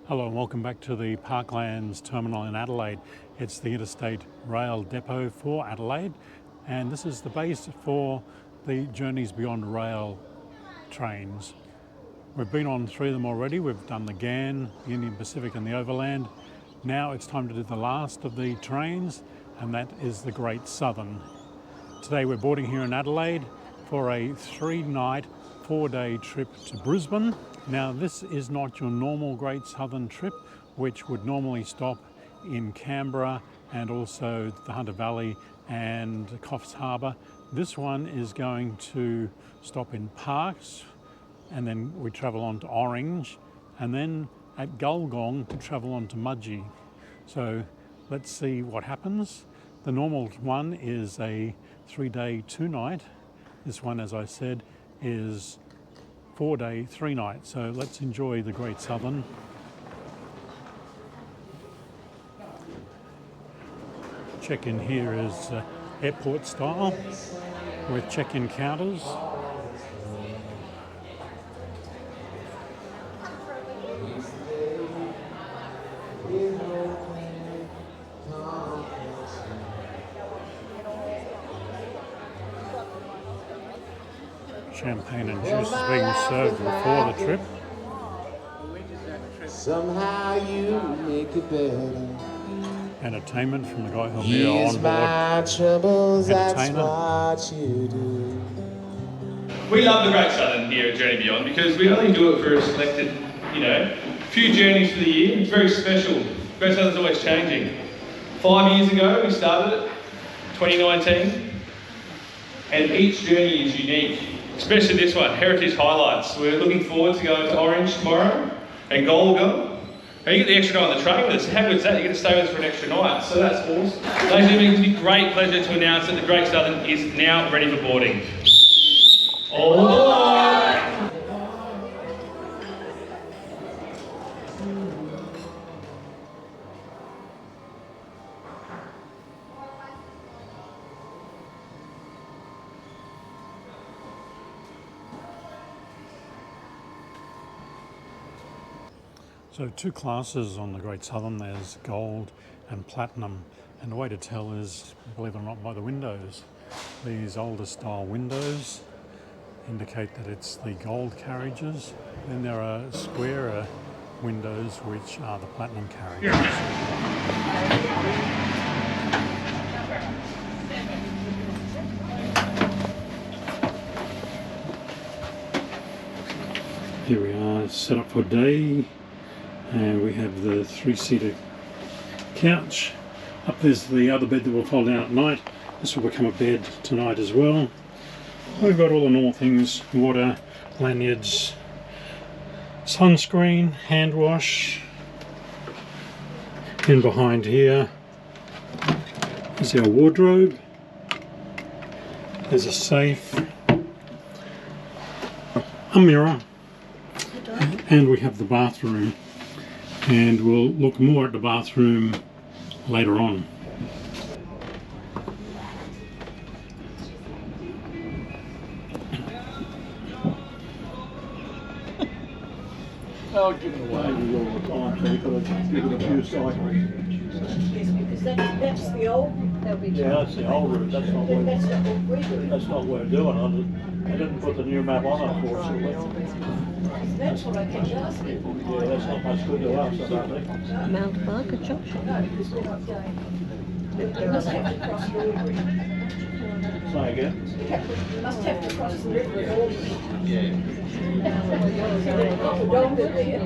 Hello and welcome back to the Parklands Terminal in Adelaide. It's the interstate rail depot for Adelaide, and this is the base for the Journeys Beyond Rail trains. We've been on 3 of them already. We've done the Ghan, the Indian Pacific and the Overland. Now it's time to do the last of the trains, and that is the Great Southern. Today we're boarding here in Adelaide for a 3-night, 4-day trip to Brisbane. Now this is not your normal Great Southern trip, which would normally stop in Canberra and also the Hunter Valley and Coffs Harbour. This one is going to stop in Parkes, and then we travel on to Orange, and then at Gulgong to travel on to Mudgee. So let's see what happens. The normal one is a 3-day, 2-night. This one, as I said, is 4-day, 3-night. So let's enjoy the Great Southern. Check-in here is airport style with check-in counters. Champagne and juice is being served before the trip. Somehow you make it better. Entertainment from the guy who'll be on board. My troubles, that's Entertainer. what you do. We love the Great Southern here at Journey Beyond because we only do it for a selected, few journeys for the year. It's very special. Great Southern's always changing. 5 years ago we started it, 2019, and each journey is unique. Especially this one, Heritage Highlights. We're looking forward to going to Orange tomorrow and Gulgong. And you get the extra night on the train with us. How good is that? You get to stay with us for an extra night. So that's awesome. Ladies and gentlemen, it's a great pleasure to announce that the Great Southern is now ready for boarding. All aboard! So 2 classes on the Great Southern. There's gold and platinum, and the way to tell is, believe it or not, by the windows. These older style windows indicate that it's the gold carriages. Then there are squarer windows which are the platinum carriages. Here we are, set up for day. And we have the 3-seater couch. Up there's the other bed that will fold down at night. This will become a bed tonight as well. We've got all the normal things: water, lanyards, sunscreen, hand wash. And behind here is our wardrobe. There's a safe, a mirror, and we have the bathroom. And we'll look more at the bathroom later on. I'll give it away all the time, so you've got to give it a few cycles. Is that's the old? That'll be Yeah, that's the old route. That's not what we're doing. I didn't put the new map on, unfortunately. That's what I kept asking. Yeah, that's not much good to us, I don't think. Mount Barker Junction. You must have to cross the river. Say again? You must have to cross the river with all of them. So they've got the dog in there.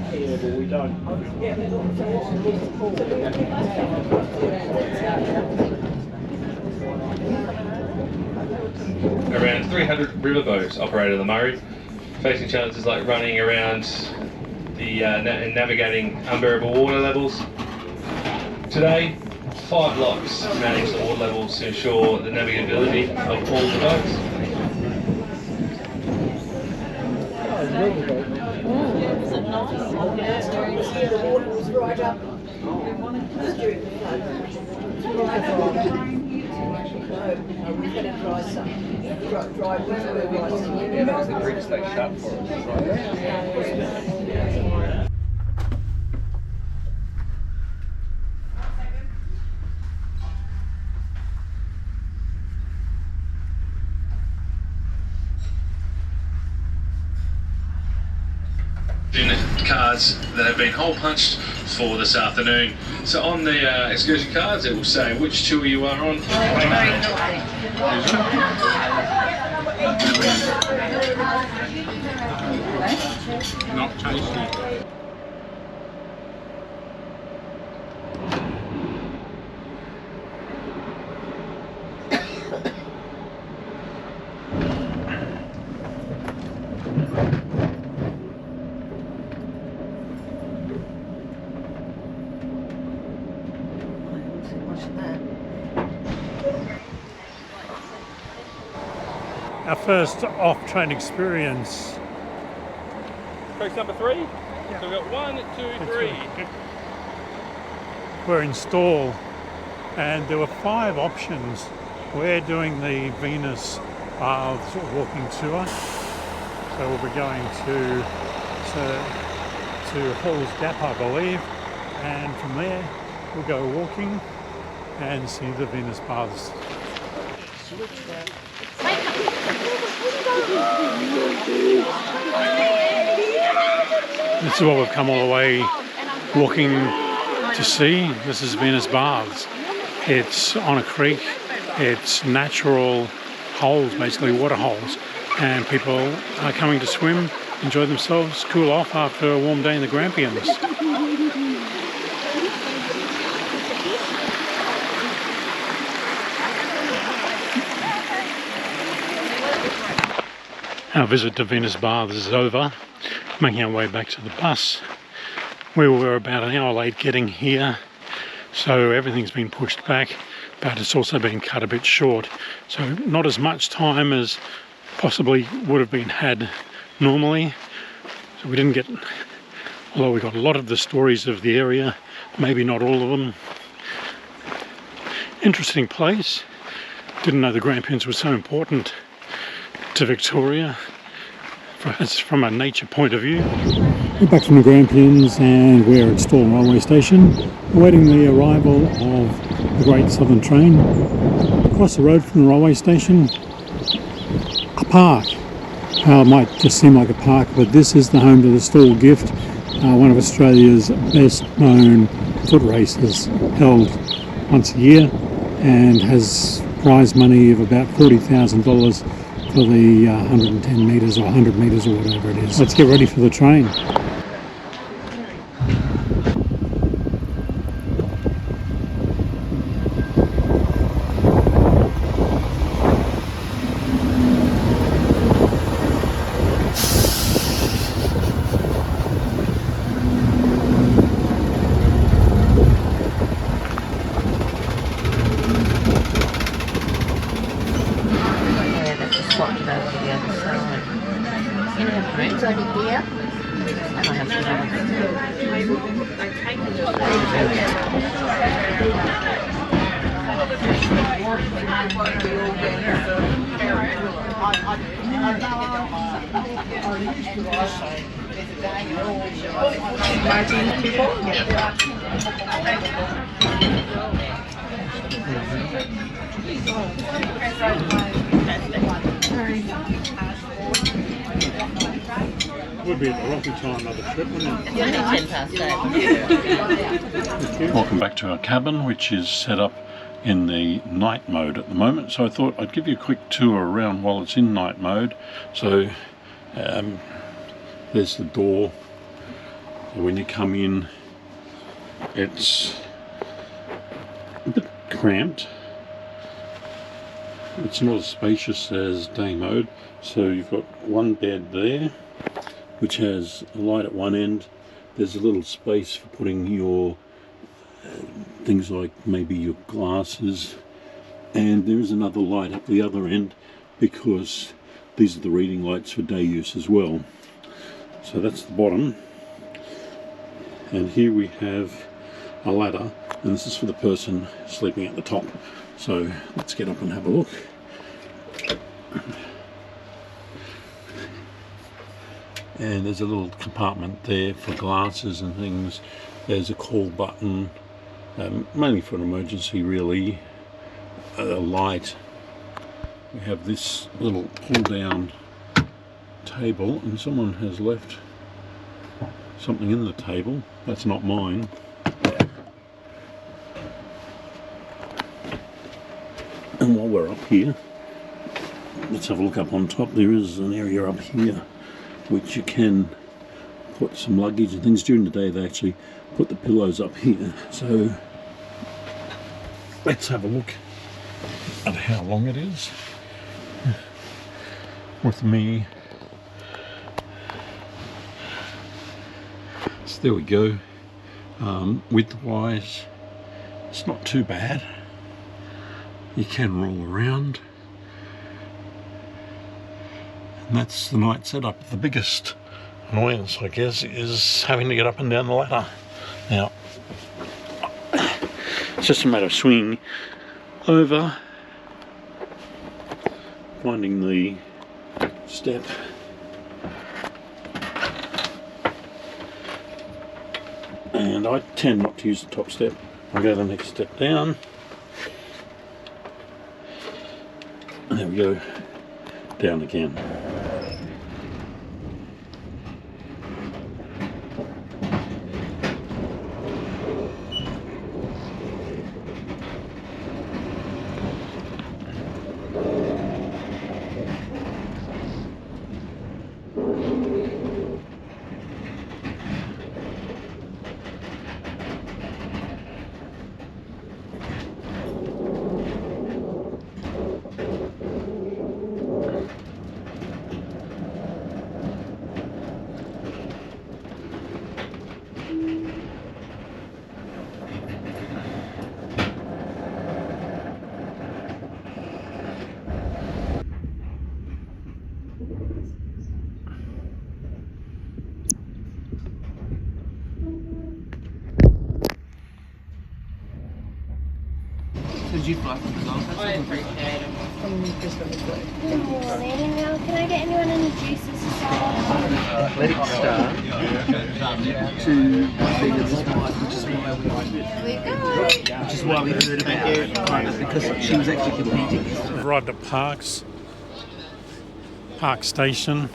Yeah, but we don't. Yeah, they've got the dog in there. So we must have to cross the river. Around 300 riverboats operate on the Murray, facing challenges like running around and navigating unbearable water levels. Today, 5 locks manage the water levels to ensure the navigability of all the boats. Yeah, the water was right up. Just during the flood. No, we've got to dry some. Dry with dry some. Yeah, that was the greatest they shot for us, right? In cards that have been hole punched for this afternoon. So on the excursion cards it will say which tour you are on. Not tasty. Our first off-train experience. Coach number 3? Yeah. So we've got 1, 2, 3. We're in Stawell and there were 5 options. We're doing the Venus Baths walking tour. So we'll be going to Hall's Gap, I believe, and from there we'll go walking and see the Venus Baths. This is what we've come all the way walking to see. This is Venus Baths. It's on a creek. It's natural holes, basically water holes, and people are coming to swim, enjoy themselves, cool off after a warm day in the Grampians. Our visit to Venus Baths is over, making our way back to the bus. We were about an hour late getting here, so everything's been pushed back, but it's also been cut a bit short. So not as much time as possibly would have been had normally. So we didn't get, although we got a lot of the stories of the area, maybe not all of them. Interesting place. Didn't know the Grampians were so important to Victoria from a nature point of view. We're back from the Grampians and we're at Stawell railway station, awaiting the arrival of the Great Southern Train. Across the road from the railway station, a park. It might just seem like a park, but this is the home to the Stawell Gift, one of Australia's best known foot races, held once a year and has prize money of about $40,000 for the 110 metres or 100 metres or whatever it is. Let's get ready for the train. Would be at the rocky time of the trip, wouldn't it? Welcome back to our cabin, which is set up in the night mode at the moment. So I thought I'd give you a quick tour around while it's in night mode. So there's the door. So when you come in, it's a bit cramped. It's not as spacious as day mode. So you've got one bed there, which has a light at one end. There's a little space for putting your things like maybe your glasses, and there is another light up the other end because these are the reading lights for day use as well. So that's the bottom, and here we have a ladder, and this is for the person sleeping at the top. So let's get up and have a look. And there's a little compartment there for glasses and things. There's a call button, mainly for an emergency really, a light. We have this little pull down table, and someone has left something in the table. That's not mine. And while we're up here, let's have a look up on top. There is an area up here which you can put some luggage and things. During the day they actually put the pillows up here. So let's have a look at how long it is with me. So there we go. Width-wise, it's not too bad. You can roll around. And that's the night setup. The biggest annoyance, I guess, is having to get up and down the ladder. Now, it's just a matter of swinging over, finding the step, and I tend not to use the top step. I'll go the next step down, and there we go, down again. Did you fly from the Gold Coast? I appreciate it. From Brisbane as well. Good morning. Now, can I get anyone any juices to start? Athletic Star to feed us this night, which is why we heard about it, because she was actually competing. We've arrived at Park Station.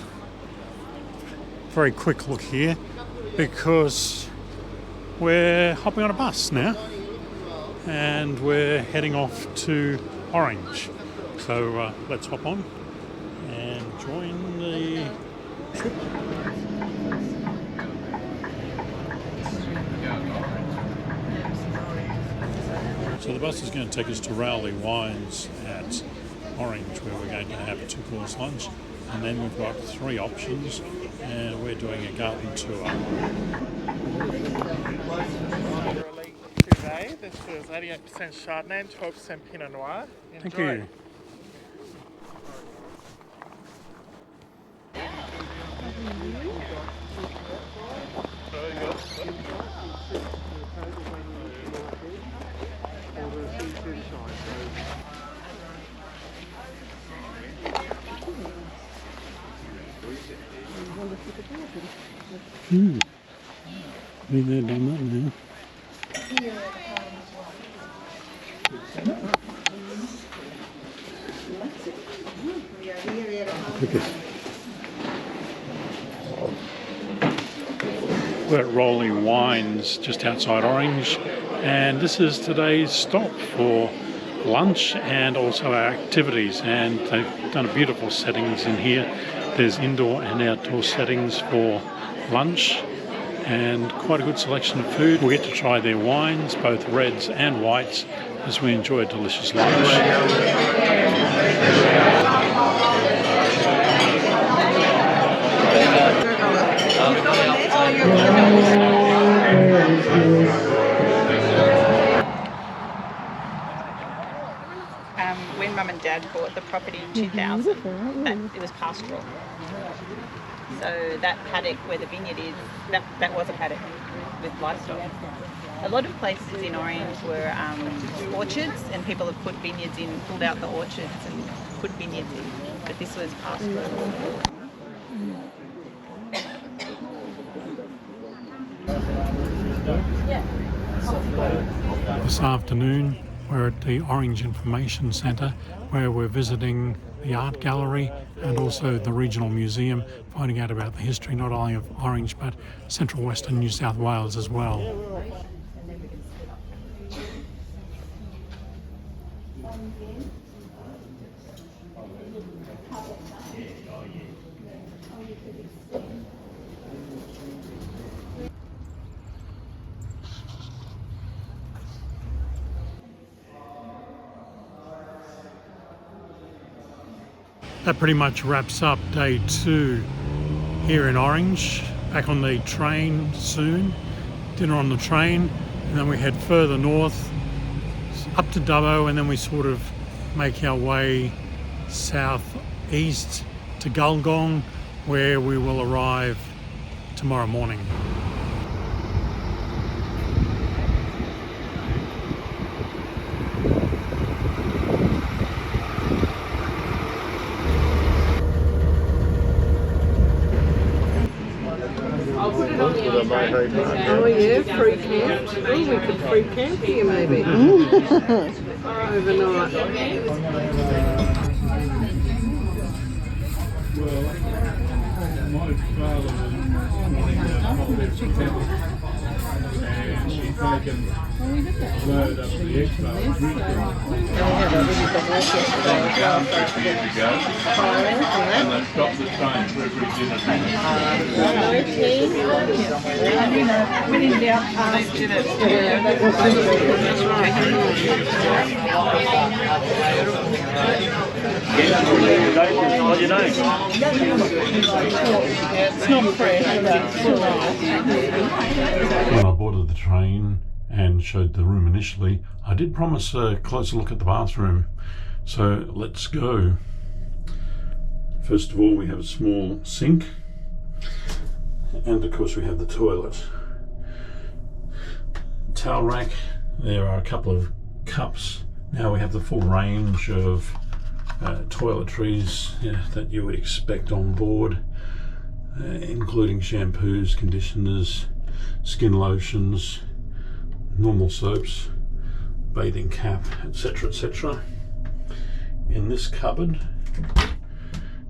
Very quick look here because we're hopping on a bus now and we're heading off to Orange. So let's hop on and join the trip. So the bus is going to take us to Rowley Wines at Orange, where we're going to have a 2-course lunch, and then we've got 3 options, and we're doing a garden tour. Today, this is 88% Chardonnay and 12% Pinot Noir. Enjoy. Thank you. Been there, done that now. We're at Rowley Wines just outside Orange, and this is today's stop for lunch and also our activities, and they've done a beautiful settings in here. There's indoor and outdoor settings for lunch and quite a good selection of food. We'll get to try their wines, both reds and whites, as we enjoy a delicious lunch. When Mum and Dad bought the property in 2000, it was pastoral. So that paddock where the vineyard is, that was a paddock with livestock. A lot of places in Orange were orchards, and people have put vineyards in, pulled out the orchards and put vineyards in. But this was pastoral. This afternoon we're at the Orange Information Centre, where we're visiting the art gallery, and also the regional museum, finding out about the history not only of Orange but central western New South Wales as well. That pretty much wraps up day 2 here in Orange. Back on the train soon. Dinner on the train, and then we head further north up to Dubbo, and then we sort of make our way southeast to Gulgong, where we will arrive tomorrow morning. Oh yeah, free camp. Oh, we could free camp here maybe. Overnight. When I boarded the train and showed the room initially, I did promise a closer look at the bathroom. So let's go. First of all, we have a small sink, and of course we have the toilet. Towel rack, there are a couple of cups. Now we have the full range of toiletries that you would expect on board, including shampoos, conditioners, skin lotions, normal soaps, bathing cap, etc, etc. In this cupboard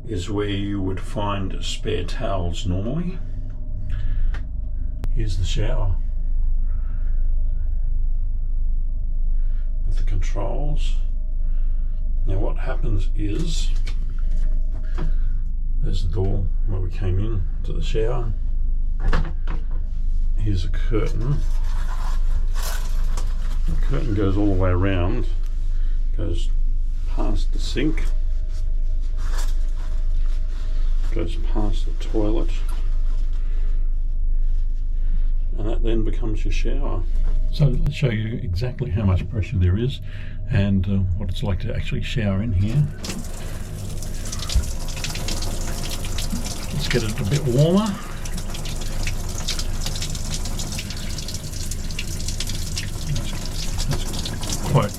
is where you would find spare towels normally. Here's the shower with the controls. Now what happens is, there's the door where we came in to the shower. Here's a curtain. The curtain goes all the way around, goes past the sink, goes past the toilet, and that then becomes your shower. So let's show you exactly how much pressure there is and what it's like to actually shower in here. Let's get it a bit warmer. That's quite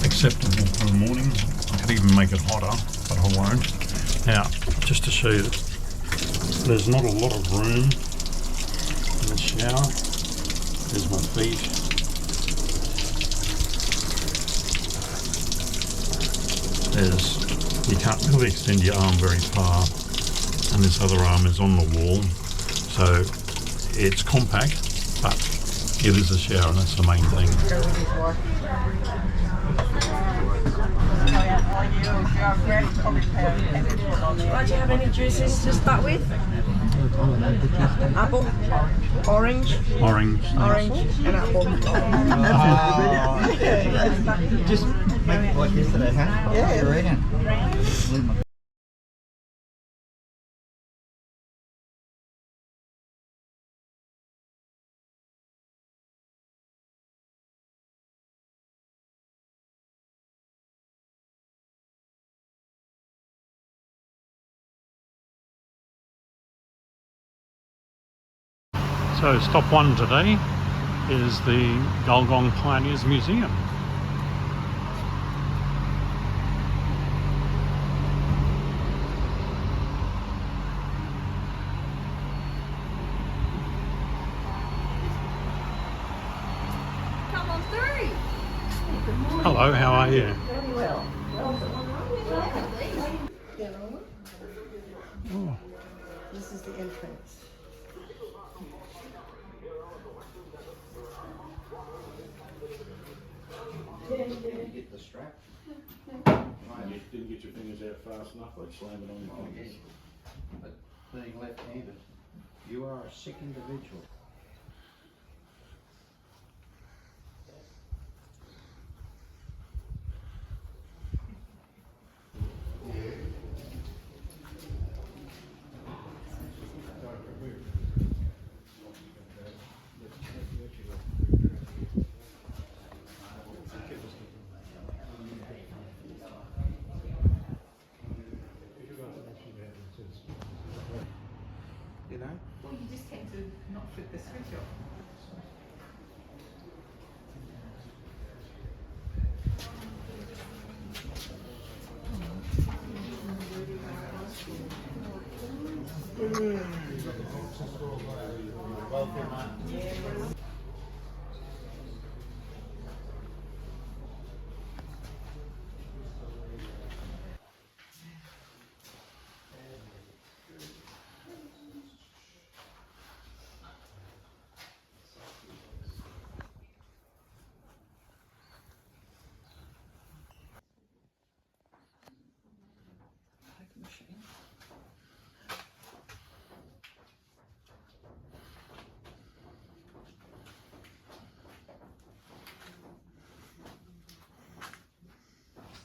acceptable for the morning. I could even make it hotter, but I won't. Now, just to show you, there's not a lot of room in the shower. There's my feet. You can't really extend your arm very far, and this other arm is on the wall, so it's compact, but it is a shower, and that's the main thing. Do you have any juices to start with? Apple, orange, Orange. and apple. Just make it like yesterday, huh? Yeah. You reckon? So stop 1 today is the Gulgong Pioneers Museum. Come on through. Hello, how are you? Very well. This is the entrance. Get the strap. You didn't get your fingers out fast enough, I'd slam it on your fingers. But being left-handed, you are a sick individual. You know? Well, you just tend to not flip the switch off.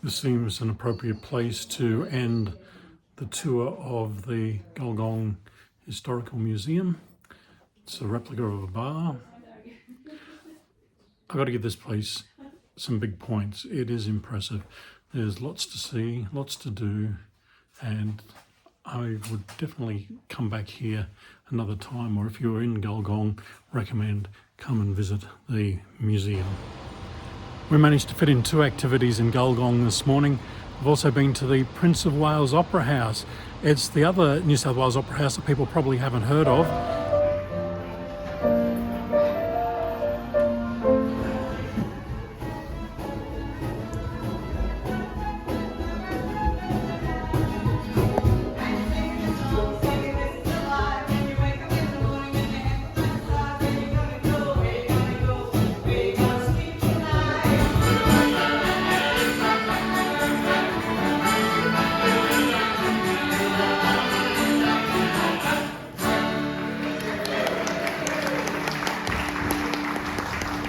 This seems an appropriate place to end the tour of the Gulgong Historical Museum. It's a replica of a bar. I've got to give this place some big points. It is impressive. There's lots to see, lots to do, and I would definitely come back here another time, or if you're in Gulgong, recommend come and visit the museum. We managed to fit in 2 activities in Gulgong this morning. We've also been to the Prince of Wales Opera House. It's the other New South Wales opera house that people probably haven't heard of.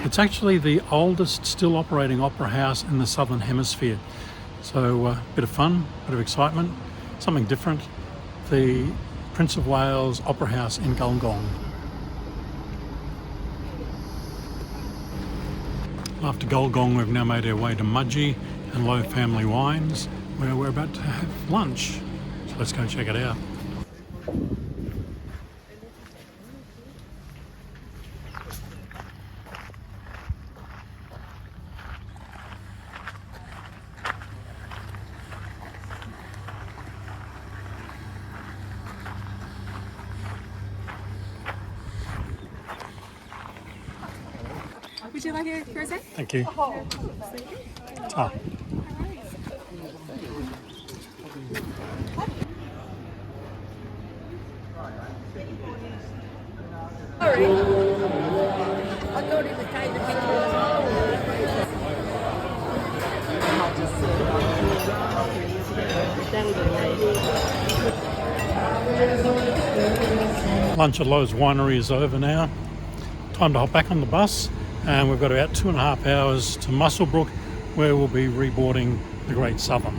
It's actually the oldest still operating opera house in the Southern Hemisphere. So a bit of fun, bit of excitement, something different. The Prince of Wales Opera House in Gulgong. After Gulgong, we've now made our way to Mudgee and Low Family Wines, where we're about to have lunch. So let's go check it out. Would you like a rosé? Thank you. Ah. Sorry. I thought it was kind of Lunch at Lowe's Winery is over now. Time to hop back on the bus, and we've got about 2.5 hours to Muswellbrook, where we'll be reboarding the Great Southern.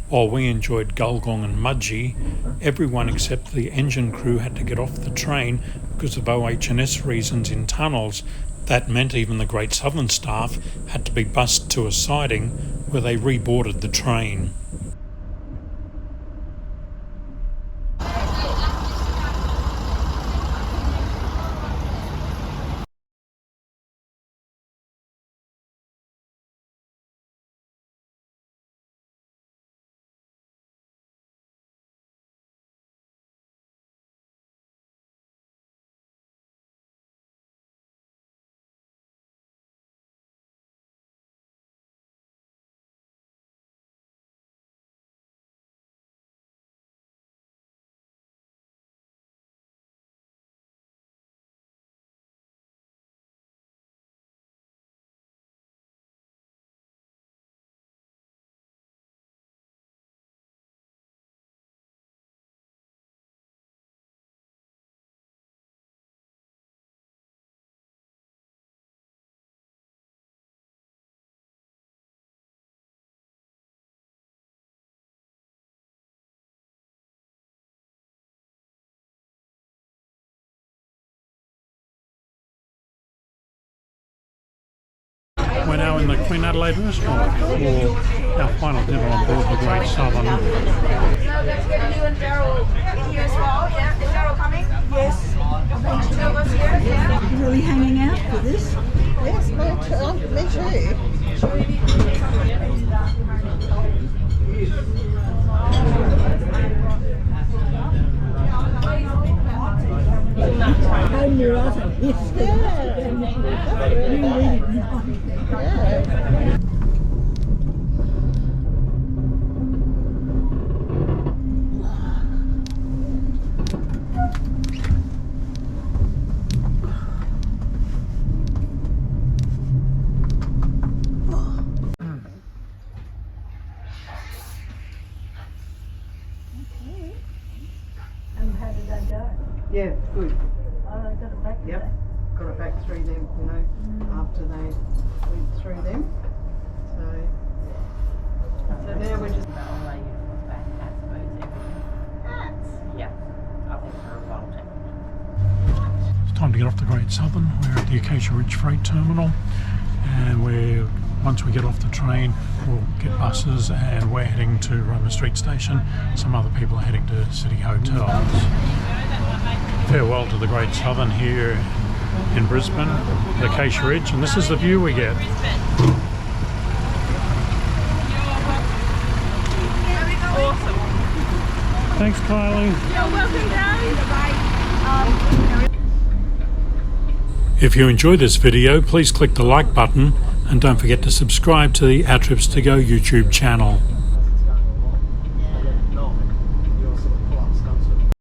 While we enjoyed Gulgong and Mudgee, everyone except the engine crew had to get off the train because of OH&S reasons in tunnels. That meant even the Great Southern staff had to be bussed to a siding where they reboarded the train. We're now in the Queen Adelaide restaurant for our final dinner on board the Great Southern. So let's get you and Daryl in here as well. Yeah, is Daryl coming? Yes. The two of us here. Yeah. You really hanging out for this? Yes, me too. Home your other. Yes. Yeah. How did that go? Yeah, good. Oh, I got it back today. Yep, got it back through them, you know, after they went through them. So now we're just... It's time to get off the Great Southern. We're at the Acacia Ridge Freight Terminal, and once we get off the train, we'll get buses, and we're heading to Roma Street Station. Some other people are heading to City Hotels. Farewell to the Great Southern here in Brisbane, the Acacia Ridge, and this is the view we get. Thanks, Kylie. You're welcome, guys. If you enjoyed this video, please click the like button and don't forget to subscribe to the Our Trips to Go YouTube channel.